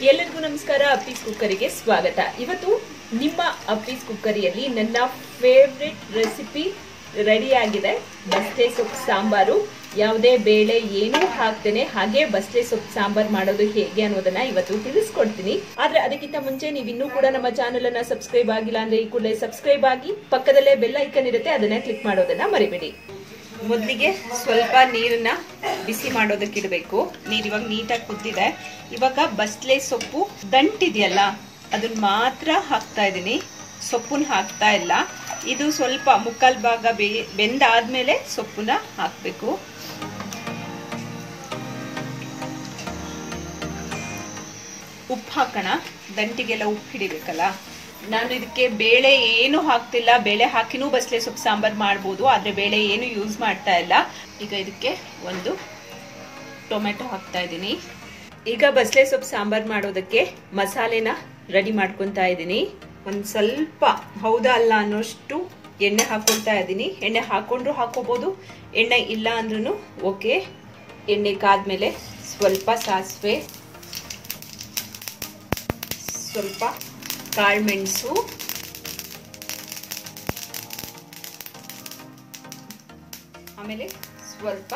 ಎಲ್ಲರಿಗೂ ನಮಸ್ಕಾರ. ಅಪ್ಪೀಸ್ ಕುಕ್ಕರಿಗೆ ಸ್ವಾಗತ. ಇವತ್ತು ನಿಮ್ಮ ಅಪ್ಪೀಸ್ ಕುಕ್ಕರಿಯಲ್ಲಿ ನನ್ನ ಫೇವ್ರೆಟ್ ರೆಸಿಪಿ ರೆಡಿ ಆಗಿದೆ. ಬಸ್ಲೆ ಸೊಪ್ಪು ಸಾಂಬಾರು. ಯಾವುದೇ ಬೇಳೆ ಏನೂ ಹಾಕ್ತೇನೆ ಹಾಗೆ ಬಸ್ಲೆ ಸೊಪ್ಪು ಸಾಂಬಾರ್ ಮಾಡೋದು ಹೇಗೆ ಅನ್ನೋದನ್ನ ಇವತ್ತು ತಿಳಿಸ್ಕೊಡ್ತೀನಿ. ಆದ್ರೆ ಅದಕ್ಕಿಂತ ಮುಂಚೆ ನೀವು ಇನ್ನೂ ಕೂಡ ನಮ್ಮ ಚಾನೆಲ್ ಅನ್ನ ಸಬ್ಸ್ಕ್ರೈಬ್ ಆಗಿಲ್ಲ ಅಂದ್ರೆ ಈ ಕೂಡಲೇ ಸಬ್ಸ್ಕ್ರೈಬ್ ಆಗಿ, ಪಕ್ಕದಲ್ಲೇ ಬೆಲ್ ಐಕನ್ ಇರುತ್ತೆ, ಅದನ್ನ ಕ್ಲಿಕ್ ಮಾಡೋದನ್ನ ಮರಿಬೇಡಿ. ಮೊದಲಿಗೆ ಸ್ವಲ್ಪ ನೀರನ್ನ ಬಿಸಿ ಮಾಡೋದಕ್ಕೆ ಇಡಬೇಕು. ನೀರು ಇವಾಗ ನೀಟಾಗಿ ಕುದ್ದಿದೆ. ಇವಾಗ ಬಸ್ಲೆ ಸೊಪ್ಪು ದಂಟಿದೆಯಲ್ಲ ಅದನ್ನ ಮಾತ್ರ ಹಾಕ್ತಾ ಇದ್ದೀನಿ, ಸೊಪ್ಪನ್ನ ಹಾಕ್ತಾ ಇಲ್ಲ. ಇದು ಸ್ವಲ್ಪ ಮುಕ್ಕಾಲು ಭಾಗ ಬೆಂದಾದ್ಮೇಲೆ ಸೊಪ್ಪನ್ನ ಹಾಕಬೇಕು. ಉಪ್ಪು ಹಾಕೋಣ, ದಂಟಿಗೆಲ್ಲ ಉಪ್ಪು ಹಿಡಿಬೇಕಲ್ಲ. ನಾನು ಇದಕ್ಕೆ ಬೇಳೆ ಏನು ಹಾಕ್ತಿಲ್ಲ. ಬೇಳೆ ಹಾಕಿನೂ ಬಸ್ಲೆ ಸೊಪ್ಪು ಸಾಂಬಾರ್ ಮಾಡ್ಬೋದು, ಆದ್ರೆ ಬೇಳೆ ಏನು ಯೂಸ್ ಮಾಡ್ತಾ ಇಲ್ಲ. ಈಗ ಇದಕ್ಕೆ ಒಂದು ಟೊಮೆಟೊ ಹಾಕ್ತಾ ಇದ್ದೀನಿ. ಈಗ ಬಸ್ಲೆ ಸೊಪ್ಪು ಸಾಂಬಾರ್ ಮಾಡೋದಕ್ಕೆ ಮಸಾಲೆನ ರೆಡಿ ಮಾಡ್ಕೊತಾ ಇದ್ದೀನಿ. ಒಂದು ಸ್ವಲ್ಪ ಹೌದಾ ಅಲ್ಲ ಅನ್ನೋಷ್ಟು ಎಣ್ಣೆ ಹಾಕೊಳ್ತಾ ಇದ್ದೀನಿ. ಎಣ್ಣೆ ಹಾಕೊಂಡ್ರು ಹಾಕೋಬಹುದು, ಎಣ್ಣೆ ಇಲ್ಲ ಅಂದ್ರೂ ಓಕೆ. ಎಣ್ಣೆ ಕಾದ್ಮೇಲೆ ಸ್ವಲ್ಪ ಸಾಸಿವೆ, ಸ್ವಲ್ಪ ಕಾಳುಮೆಣಸು, ಆಮೇಲೆ ಸ್ವಲ್ಪ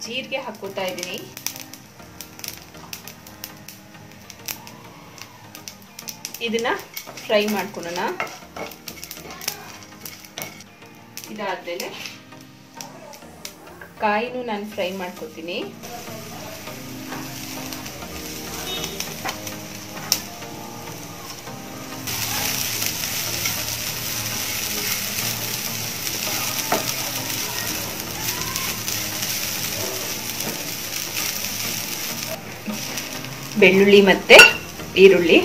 ಜೀರಿಗೆ ಹಾಕೋತಾ ಇದ್ದೀನಿ. ಇದನ್ನ ಫ್ರೈ ಮಾಡ್ಕೊಳ್ಳೋಣ. ಇದಾದ್ಮೇಲೆ ಕಾಯಿನೂ ನಾನು ಫ್ರೈ ಮಾಡ್ಕೊತೀನಿ. ಬೆಳ್ಳುಳ್ಳಿ ಮತ್ತೆ ಈರುಳ್ಳಿ,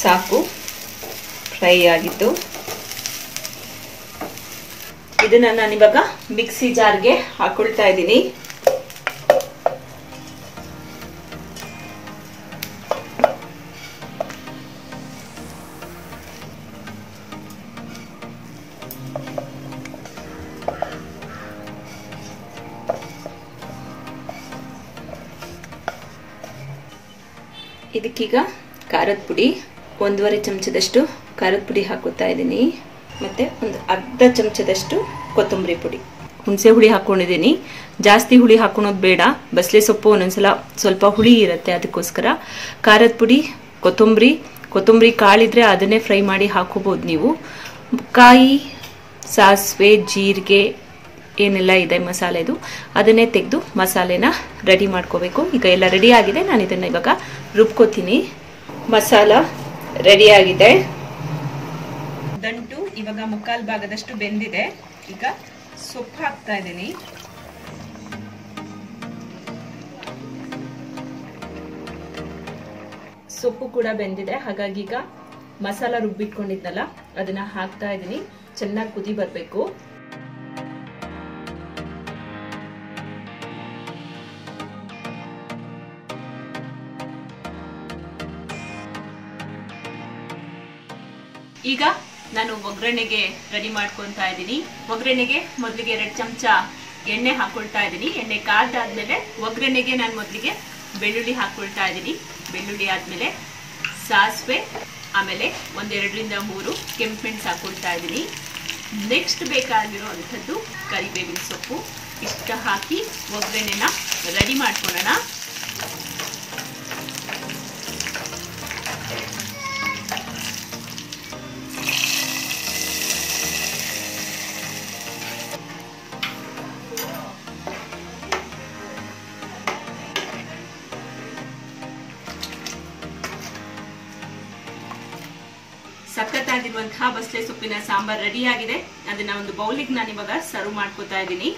ಸಾಕು ಫ್ರೈ ಆಗಿತ್ತು. ಇದನ್ನ ನಾನಿವಾಗ ಮಿಕ್ಸಿ ಜಾರ್ಗೆ ಹಾಕೊಳ್ತಾ ಇದ್ದೀನಿ. ಇದಕ್ಕೀಗ ಖಾರದ ಪುಡಿ, 1.5 ಚಮಚದಷ್ಟು ಖಾರದ ಪುಡಿ ಹಾಕೋತಾ ಇದ್ದೀನಿ. ಮತ್ತೆ ಒಂದು ಅರ್ಧ ಚಮಚದಷ್ಟು ಕೊತ್ತಂಬರಿ ಪುಡಿ. ಹುಣಸೆ ಹುಳಿ ಹಾಕೊಂಡಿದ್ದೀನಿ. ಜಾಸ್ತಿ ಹುಳಿ ಹಾಕೊಳೋದು ಬೇಡ, ಬಸ್ಲೆ ಸೊಪ್ಪು ಒಂದೊಂದ್ಸಲ ಸ್ವಲ್ಪ ಹುಳಿ ಇರುತ್ತೆ, ಅದಕ್ಕೋಸ್ಕರ ಖಾರದ ಪುಡಿ, ಕೊತ್ತಂಬರಿ ಕಾಳಿದ್ರೆ ಅದನ್ನೇ ಫ್ರೈ ಮಾಡಿ ಹಾಕೋಬಹುದು ನೀವು. ಕಾಯಿ, ಸಾಸಿವೆ, ಜೀರಿಗೆ ಏನೆಲ್ಲ ಇದೆ ಮಸಾಲೆದು ಅದನ್ನೇ ತೆಗೆದು ಮಸಾಲೆನ ರೆಡಿ ಮಾಡ್ಕೋಬೇಕು. ಈಗ ಎಲ್ಲ ರೆಡಿ ಆಗಿದೆ. ನಾನು ಇದನ್ನ ಇವಾಗ ರುಬ್ಕೋತೀನಿ. ಮಸಾಲ ರೆಡಿ ಆಗಿದೆ. ದಂಟು ಇವಾಗ ಮುಕ್ಕಾಲು ಭಾಗದಷ್ಟು ಬೆಂದಿದೆ. ಈಗ ಸೊಪ್ಪು ಹಾಕ್ತಾ ಇದ್ದೀನಿ. ಸೊಪ್ಪು ಕೂಡ ಬೆಂದಿದೆ. ಹಾಗಾಗಿ ಈಗ ಮಸಾಲ ರುಬ್ಬಿಟ್ಕೊಂಡಿದ್ನಲ್ಲ ಅದನ್ನ ಹಾಕ್ತಾ ಇದ್ದೀನಿ. ಚೆನ್ನಾಗಿ ಕುದಿ ಬರಬೇಕು. ಈಗ ನಾನು ಒಗ್ಗರಣೆಗೆ ರೆಡಿ ಮಾಡ್ಕೊತಾ ಇದ್ದೀನಿ. ಒಗ್ಗರಣೆಗೆ ಮೊದಲಿಗೆ 2 ಚಮಚ ಎಣ್ಣೆ ಹಾಕೊಳ್ತಾ ಇದ್ದೀನಿ. ಎಣ್ಣೆ ಕಾದಾದ್ಮೇಲೆ ಒಗ್ಗರಣೆಗೆ ನಾನು ಮೊದಲಿಗೆ ಬೆಳ್ಳುಳ್ಳಿ ಹಾಕೊಳ್ತಾ ಇದ್ದೀನಿ. ಬೆಳ್ಳುಳ್ಳಿ ಆದ್ಮೇಲೆ ಸಾಸಿವೆ, ಆಮೇಲೆ 1-2ರಿಂದ 3 ಕೆಂಪು ಮೆಣಸು ಹಾಕೊಳ್ತಾ ಇದ್ದೀನಿ. ನೆಕ್ಸ್ಟ್ ಬೇಕಾಗಿರುವಂಥದ್ದು ಕರಿಬೇವಿನ ಸೊಪ್ಪು. ಇಷ್ಟ ಹಾಕಿ ಒಗ್ಗರಣೆನ ರೆಡಿ ಮಾಡ್ಕೊಳ್ಳೋಣ. ಸಖತ್ತಾಗಿರುವಂತಹ ಬಸ್ಲೆ ಸೊಪ್ಪಿನ ಸಾಂಬಾರ್ ರೆಡಿ ಆಗಿದೆ. ಅದನ್ನ ಒಂದು ಬೌಲಿಗೆ ನಾನು ಇವಾಗ ಸರ್ವ್ ಮಾಡ್ಕೋತಾ ಇದ್ದೀನಿ.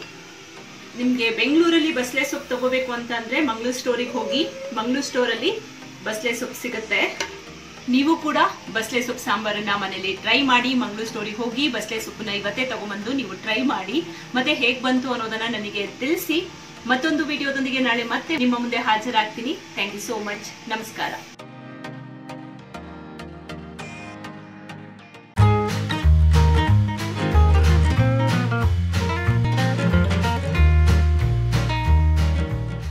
ನಿಮಗೆ ಬೆಂಗಳೂರಲ್ಲಿ ಬಸ್ಲೆ ಸೊಪ್ಪು ತಗೋಬೇಕು ಅಂತಂದ್ರೆ ಮಂಗಳೂರು ಸ್ಟೋರಿಗೆ ಹೋಗಿ. ಮಂಗಳೂರು ಸ್ಟೋರಲ್ಲಿ ಬಸ್ಲೆ ಸೊಪ್ಪು ಸಿಗುತ್ತೆ. ನೀವು ಕೂಡ ಬಸಳೆ ಸೊಪ್ಪು ಸಾಂಬಾರನ್ನ ಮನೇಲಿ ಟ್ರೈ ಮಾಡಿ. ಮಂಗಳೂರು ಸ್ಟೋರಿಗೆ ಹೋಗಿ ಬಸಳೆ ಸೊಪ್ಪನ್ನ ಇವತ್ತೇ ತಗೊಂಡ್ಬಂದು ನೀವು ಟ್ರೈ ಮಾಡಿ, ಮತ್ತೆ ಹೇಗ್ ಬಂತು ಅನ್ನೋದನ್ನ ನನಗೆ ತಿಳಿಸಿ. ಮತ್ತೊಂದು ವಿಡಿಯೋದೊಂದಿಗೆ ನಾಳೆ ಮತ್ತೆ ನಿಮ್ಮ ಮುಂದೆ ಹಾಜರಾಗ್ತೀನಿ. Thank you so much. ನಮಸ್ಕಾರ.